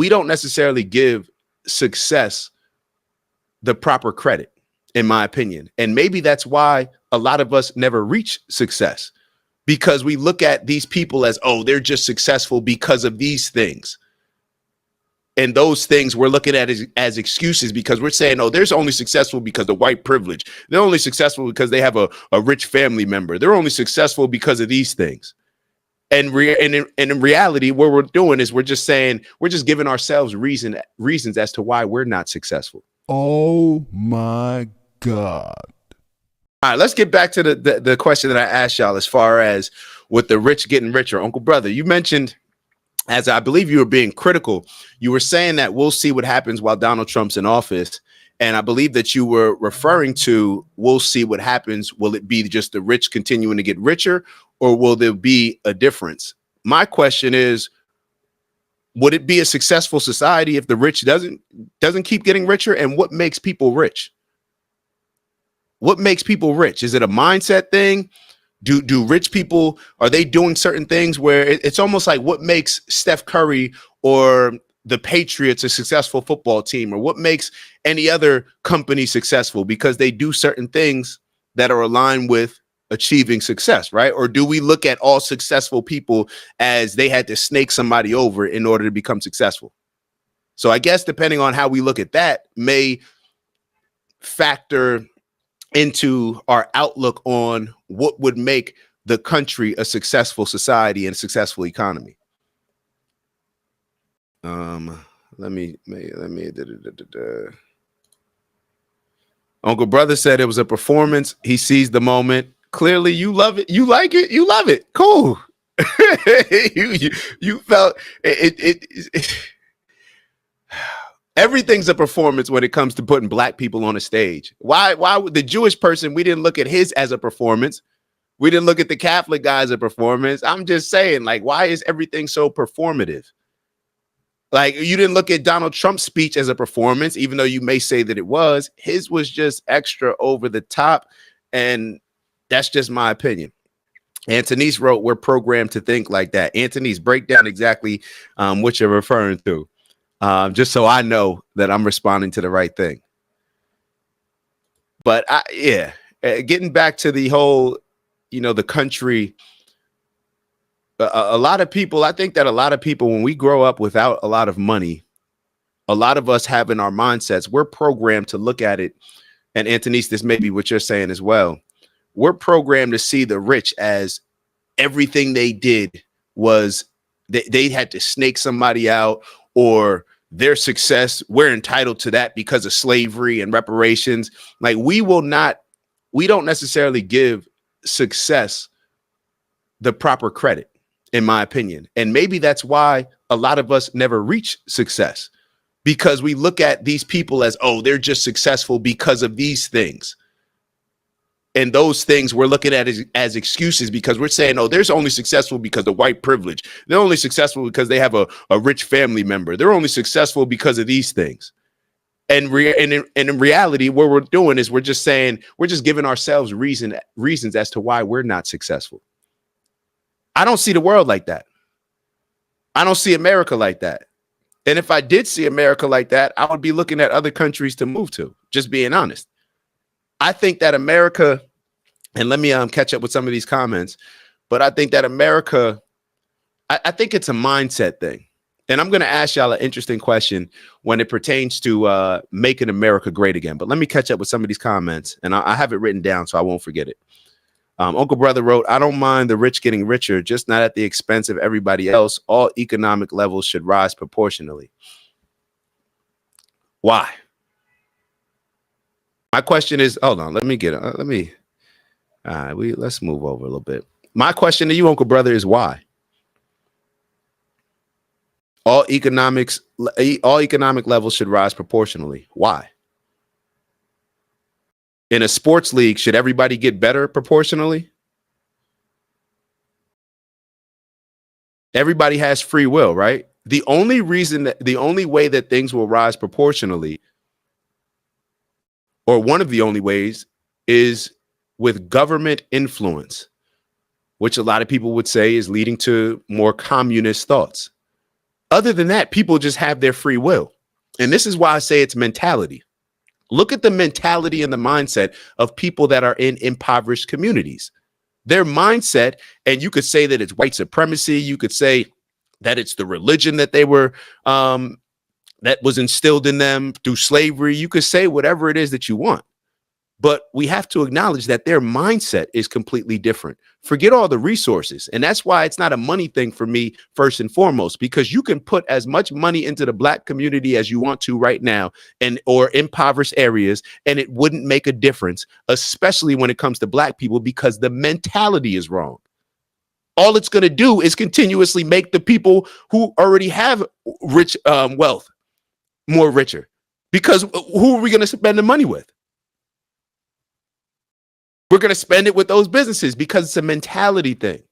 we don't necessarily give success the proper credit, in my opinion. And maybe that's why a lot of us never reach success, because we look at these people as, oh, they're just successful because of these things. And those things we're looking at as excuses, because we're saying, oh, they're only successful because of white privilege. They're only successful because they have a rich family member. They're only successful because of these things. And in reality, what we're doing is we're just saying, we're just giving ourselves reasons as to why we're not successful. Oh my God. All right, let's get back to the question that I asked y'all as far as with the rich getting richer. Uncle Brother, you mentioned, as I believe you were being critical, you were saying that we'll see what happens while Donald Trump's in office. And I believe that you were referring to, we'll see what happens. Will it be just the rich continuing to get richer, or will there be a difference? My question is, would it be a successful society if the rich doesn't keep getting richer? And what makes people rich? What makes people rich? Is it a mindset thing? Do rich people, are they doing certain things where it's almost like what makes Steph Curry or the Patriots a successful football team, or what makes any other company successful? Because they do certain things that are aligned with achieving success, right? Or do we look at all successful people as they had to snake somebody over in order to become successful? So I guess depending on how we look at that may factor into our outlook on what would make the country a successful society and a successful economy. Let me. Uncle Brother said it was a performance. He seized the moment. Clearly, you love it. You like it. You love it. Cool. you felt it. Everything's a performance when it comes to putting black people on a stage. Why would the Jewish person, we didn't look at his as a performance. We didn't look at the Catholic guy as a performance. I'm just saying, like, why is everything so performative? Like, you didn't look at Donald Trump's speech as a performance, even though you may say that it was. His was just extra over the top. And that's just my opinion. Antonice wrote, we're programmed to think like that. Antonice, break down exactly what you're referring to. Just so I know that I'm responding to the right thing. But getting back to the whole, the country, a lot of people, I think that a lot of people, when we grow up without a lot of money, a lot of us have in our mindsets, we're programmed to look at it. And Antonice, this may be what you're saying as well. We're programmed to see the rich as everything they did was they had to snake somebody out, or their success, we're entitled to that because of slavery and reparations. Like, we don't necessarily give success the proper credit, in my opinion. And maybe that's why a lot of us never reach success, because we look at these people as, oh, they're just successful because of these things. And those things we're looking at as excuses, because we're saying, oh, they're only successful because of white privilege. They're only successful because they have a rich family member. They're only successful because of these things. And in reality, what we're doing is we're just saying, we're just giving ourselves reasons as to why we're not successful. I don't see the world like that. I don't see America like that. And if I did see America like that, I would be looking at other countries to move to, just being honest. I think that America, and let me catch up with some of these comments, but I think that America, I think it's a mindset thing. And I'm going to ask y'all an interesting question when it pertains to making America great again. But let me catch up with some of these comments, and I have it written down so I won't forget it. Uncle Brother wrote, I don't mind the rich getting richer, just not at the expense of everybody else. All economic levels should rise proportionally. Why? My question is, hold on, let's move over a little bit. My question to you, Uncle Brother, is why? All economic levels should rise proportionally. Why? In a sports league, should everybody get better proportionally? Everybody has free will, right? The only way that things will rise proportionally, or one of the only ways, is with government influence, which a lot of people would say is leading to more communist thoughts. Other than that, people just have their free will. And this is why I say it's mentality. Look at the mentality and the mindset of people that are in impoverished communities. Their mindset, and you could say that it's white supremacy. You could say that it's the religion that they were that was instilled in them through slavery. You could say whatever it is that you want. But we have to acknowledge that their mindset is completely different. Forget all the resources. And that's why it's not a money thing for me, first and foremost, because you can put as much money into the Black community as you want to right now, and or impoverished areas, and it wouldn't make a difference, especially when it comes to Black people, because the mentality is wrong. All it's going to do is continuously make the people who already have rich wealth more richer. Because who are we going to spend the money with? We're going to spend it with those businesses because it's a mentality thing.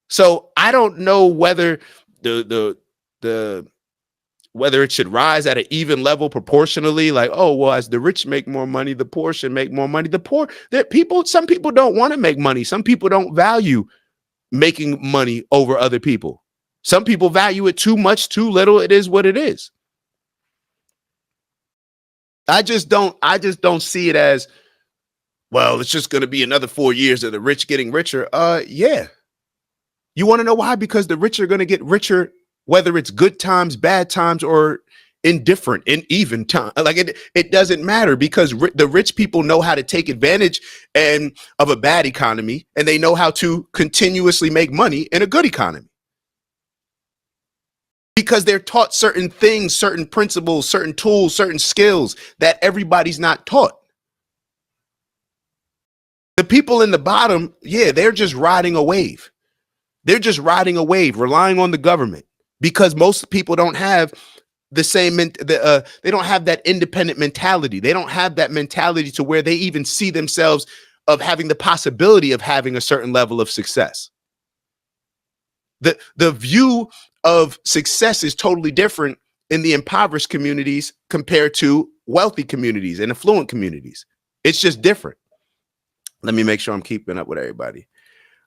So I don't know whether whether it should rise at an even level proportionally, like, oh, well, as the rich make more money, the poor should make more money. The poor, that people, some people don't want to make money. Some people don't value making money over other people. Some people value it too much, too little. It is what it is. I just don't see it as, well, it's just going to be another 4 years of the rich getting richer. Yeah. You want to know why? Because the rich are going to get richer, whether it's good times, bad times, or indifferent, in even time. Like it doesn't matter, because the rich people know how to take advantage of a bad economy, and they know how to continuously make money in a good economy. Because they're taught certain things, certain principles, certain tools, certain skills that everybody's not taught. The people in the bottom, yeah, they're just riding a wave. They're just riding a wave, relying on the government, because most people don't have the same, they don't have that independent mentality. They don't have that mentality to where they even see themselves of having the possibility of having a certain level of success. The view of success is totally different in the impoverished communities compared to wealthy communities and affluent communities. It's just different. Let me make sure I'm keeping up with everybody.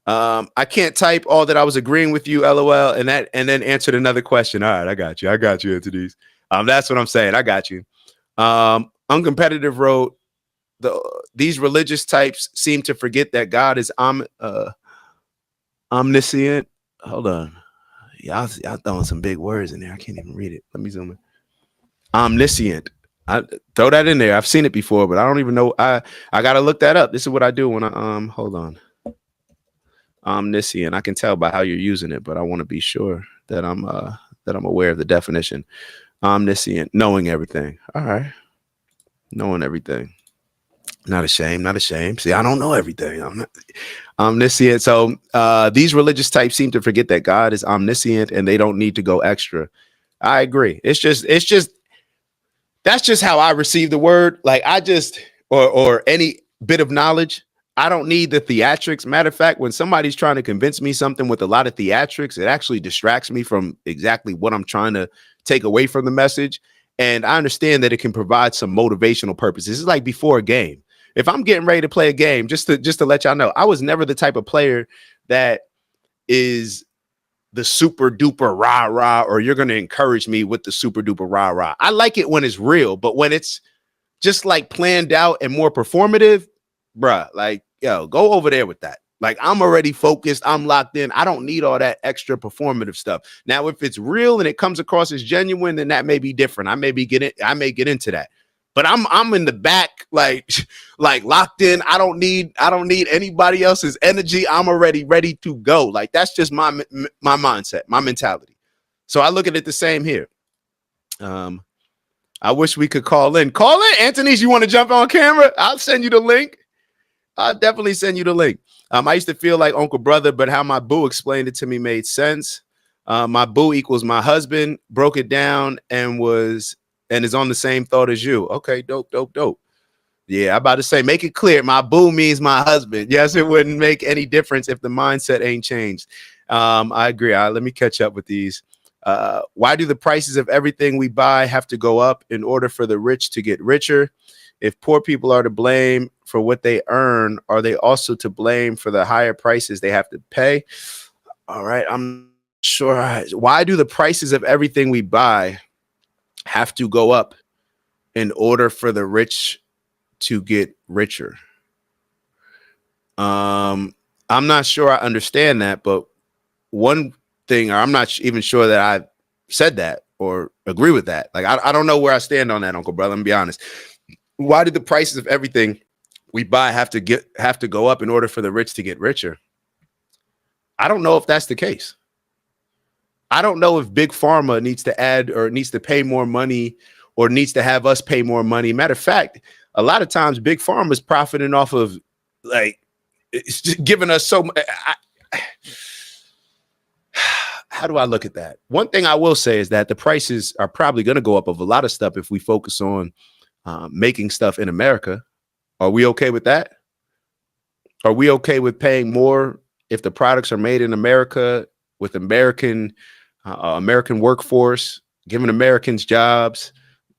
I can't type all that I was agreeing with you, LOL, and then answered another question. All right, I got you, into these. That's what I'm saying. I got you. Uncompetitive wrote, these religious types seem to forget that God is omniscient. Hold on. Y'all throwing some big words in there. I can't even read it. Let me zoom in. Omniscient. I throw that in there. I've seen it before, but I don't even know. I gotta look that up. This is what I do when I hold on. Omniscient. I can tell by how you're using it, but I want to be sure that I'm aware of the definition. Omniscient, knowing everything. All right. Knowing everything. Not ashamed. See, I don't know everything. I'm not omniscient. So these religious types seem to forget that God is omniscient and they don't need to go extra. I agree. It's just that's just how I receive the word. Like or any bit of knowledge. I don't need the theatrics. Matter of fact, when somebody's trying to convince me something with a lot of theatrics, it actually distracts me from exactly what I'm trying to take away from the message. And I understand that it can provide some motivational purposes. It's like before a game. If I'm getting ready to play a game, just to let y'all know, I was never the type of player that is the super duper rah rah, or you're going to encourage me with the super duper rah rah. I like it when it's real, but when it's just like planned out and more performative, bruh, like, yo, go over there with that. Like, I'm already focused. I'm locked in. I don't need all that extra performative stuff. Now, if it's real and it comes across as genuine, then that may be different. I may get into that. But I'm in the back, like locked in. I don't need anybody else's energy. I'm already ready to go. Like, that's just my mindset, my mentality. So I look at it the same here. I wish we could call in. Anthony's, you want to jump on camera? I'll send you the link. I'll definitely send you the link. I used to feel like Uncle Brother, but how my boo explained it to me made sense. My boo equals my husband, broke it down and is on the same thought as you. Okay, dope. Yeah, I'm about to say, make it clear. My boo means my husband. Yes, it wouldn't make any difference if the mindset ain't changed. I agree. Let me catch up with these. Why do the prices of everything we buy have to go up in order for the rich to get richer? If poor people are to blame for what they earn, are they also to blame for the higher prices they have to pay? All right, I'm sure. Why do the prices of everything we buy have to go up in order for the rich to get richer? I'm not sure I understand that, but one thing, or I'm not even sure that I said that or agree with that. Like, I don't know where I stand on that, Uncle Brother. I'm gonna be honest. Why did the prices of everything we buy have to go up in order for the rich to get richer? I don't know if that's the case. I don't know if Big Pharma needs to add or needs to pay more money or needs to have us pay more money. Matter of fact, a lot of times Big Pharma is profiting off of, like, it's just giving us so much. How do I look at that? One thing I will say is that the prices are probably going to go up of a lot of stuff if we focus on making stuff in America. Are we okay with that? Are we okay with paying more if the products are made in America with American workforce, giving Americans jobs,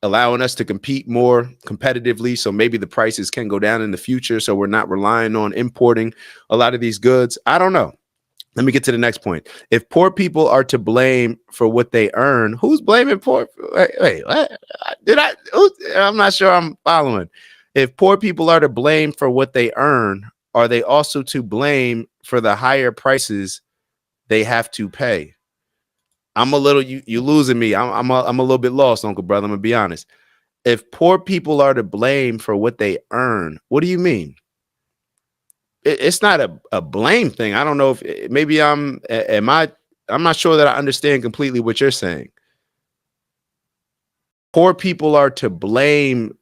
allowing us to compete more competitively, so maybe the prices can go down in the future, so we're not relying on importing a lot of these goods? I don't know. Let me get to the next point. If poor people are to blame for what they earn, who's blaming poor? Wait, what? I'm not sure I'm following. If poor people are to blame for what they earn, are they also to blame for the higher prices they have to pay? I'm a little, you losing me. I'm a little bit lost, Uncle Brother. I'm gonna be honest. If poor people are to blame for what they earn, what do you mean? It's not a blame thing. I don't know if maybe I'm not sure that I understand completely what you're saying. Poor people are to blame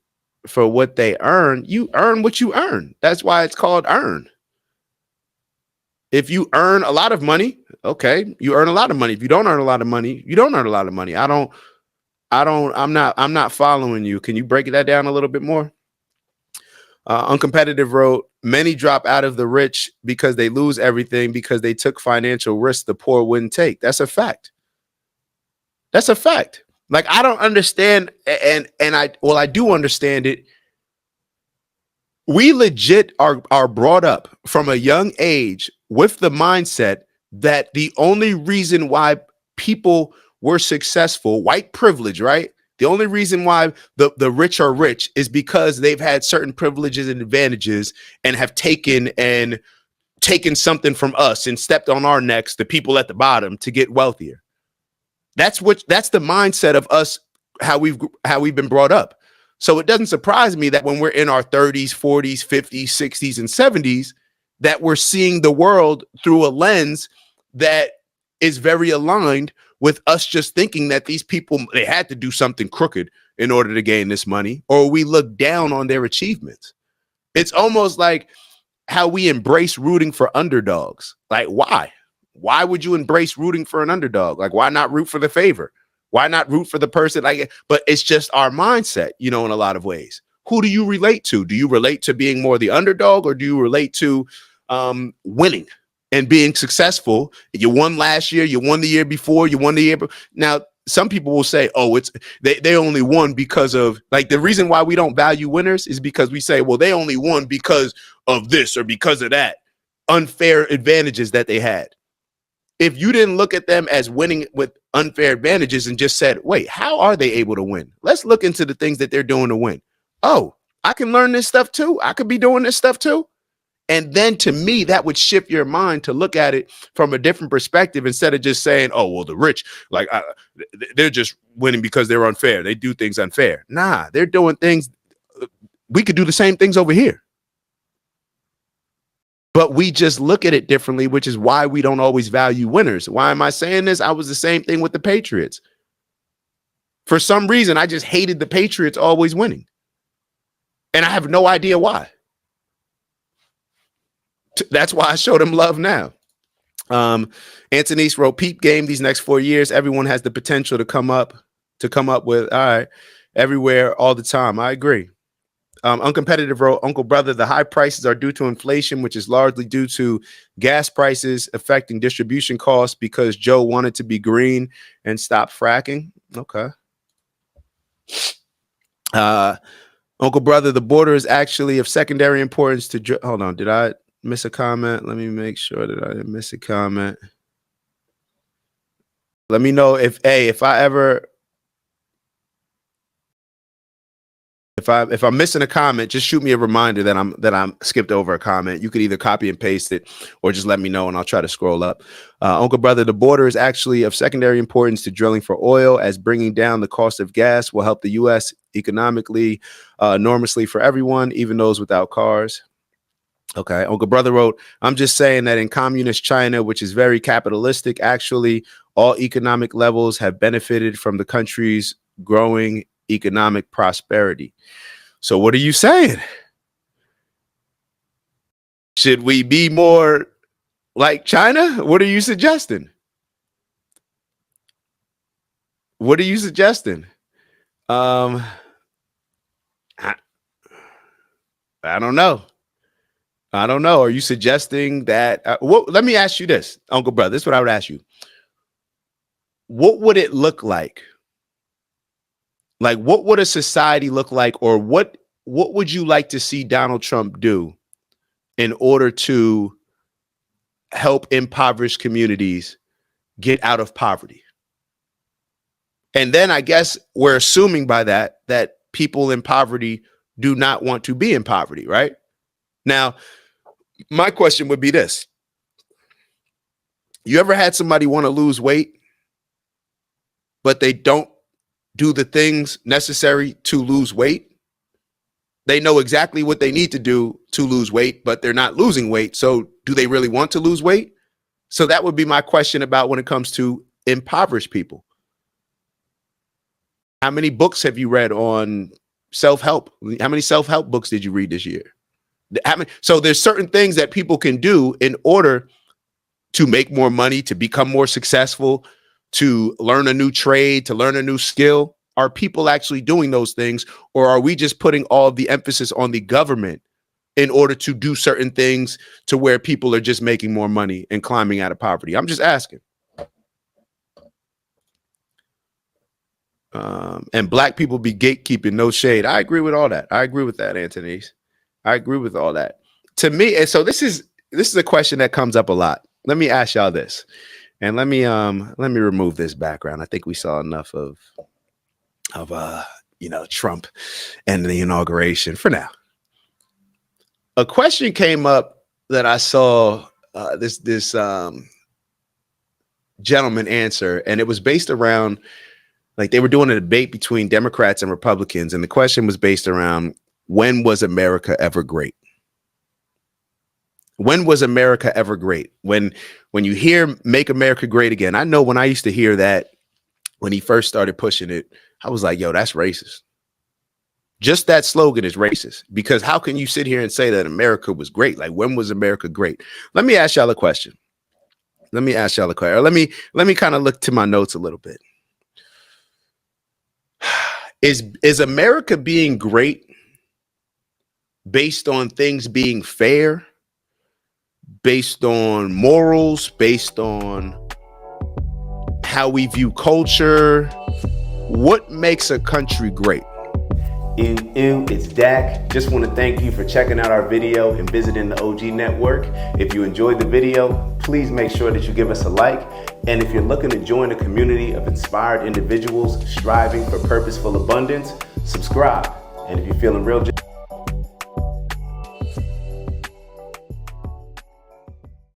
for what they earn. You earn what you earn. That's why it's called earn. If you earn a lot of money, okay, you earn a lot of money. If you don't earn a lot of money, you don't earn a lot of money. I'm not following you. Can you break that down a little bit more? Uncompetitive wrote, many drop out of the rich because they lose everything because they took financial risks the poor wouldn't take. That's a fact. That's a fact. Like, I don't understand. And I do understand it. We legit are brought up from a young age with the mindset that the only reason why people were successful, white privilege, right? The only reason why the rich are rich is because they've had certain privileges and advantages and have taken something from us and stepped on our necks, the people at the bottom, to get wealthier. That's the mindset of us, how we've been brought up. So it doesn't surprise me that when we're in our 30s, 40s, 50s, 60s, and 70s, that we're seeing the world through a lens that is very aligned with us just thinking that these people, they had to do something crooked in order to gain this money, or we look down on their achievements. It's almost like how we embrace rooting for underdogs. Like, why? Why would you embrace rooting for an underdog? Like, why not root for the favor? Why not root for the person? Like, but it's just our mindset, in a lot of ways. Who do you relate to? Do you relate to being more the underdog, or do you relate to winning and being successful? You won last year, you won the year before, you won the year. Now, some people will say, oh, it's they only won because of, like, the reason why we don't value winners is because we say, well, they only won because of this or because of that unfair advantages that they had. If you didn't look at them as winning with unfair advantages and just said, wait, how are they able to win? Let's look into the things that they're doing to win. Oh, I can learn this stuff too. I could be doing this stuff too. And then, to me, that would shift your mind to look at it from a different perspective, instead of just saying, oh, well, the rich, like, they're just winning because they're unfair. They do things unfair. Nah, they're doing things. We could do the same things over here. But we just look at it differently, which is why we don't always value winners. Why am I saying this? I was the same thing with the Patriots. For some reason, I just hated the Patriots always winning. And I have no idea why. That's why I show them love now. Antonice wrote, peep game these next 4 years. Everyone has the potential to come up with, all right, everywhere, all the time. I agree. Uncompetitive wrote, Uncle Brother, the high prices are due to inflation, which is largely due to gas prices affecting distribution costs because Joe wanted to be green and stop fracking. Okay. Uncle Brother, the border is actually of secondary importance to hold on. Did I miss a comment? Let me make sure that I didn't miss a comment. Let me know if I ever if I'm missing a comment, just shoot me a reminder that I'm skipped over a comment. You could either copy and paste it or just let me know and I'll try to scroll up. Uncle Brother, the border is actually of secondary importance to drilling for oil, as bringing down the cost of gas will help the U.S. economically enormously for everyone, even those without cars. Okay. Uncle Brother wrote, I'm just saying that in communist China, which is very capitalistic, actually, all economic levels have benefited from the country's growing economic prosperity. So what are you saying? Should we be more like China? What are you suggesting? What are you suggesting? I, I don't know. I don't know. Are you suggesting that? Let me ask you this, Uncle Brother. This is what I would ask you. What would it look like? Like, what would a society look like, or what would you like to see Donald Trump do in order to help impoverished communities get out of poverty? And then I guess we're assuming by that people in poverty do not want to be in poverty, right? Now, my question would be this. You ever had somebody want to lose weight, but they don't do the things necessary to lose weight? They know exactly what they need to do to lose weight, but they're not losing weight. So do they really want to lose weight? So that would be my question about when it comes to impoverished people. How many books have you read on self-help? How many self-help books did you read this year? So there's certain things that people can do in order to make more money, to become more successful, to learn a new trade, to learn a new skill. Are people actually doing those things, or are we just putting all of the emphasis on the government in order to do certain things to where people are just making more money and climbing out of poverty? I'm just asking. And black people be gatekeeping, no shade. I agree with all that. I agree with that, Anthony. I agree with all that. To me, and so this is a question that comes up a lot. Let me ask y'all this, and let me remove this background. I think we saw enough of Trump and the inauguration for now. A question came up that I saw this gentleman answer, and it was based around, like, they were doing a debate between Democrats and Republicans, and the question was based around, when was America ever great? When was America ever great? When you hear "Make America Great Again," I know when I used to hear that, when he first started pushing it, I was like, yo, that's racist. Just that slogan is racist, because how can you sit here and say that America was great? Like, when was America great? Let me ask y'all a question. Or let me kind of look to my notes a little bit. Is America being great based on things being fair, based on morals, based on how we view culture? What makes a country great? It's Dak. Just want to thank you for checking out our video and visiting the OG Network. If you enjoyed the video, please make sure that you give us a like. And if you're looking to join a community of inspired individuals striving for purposeful abundance, subscribe. And if you're feeling real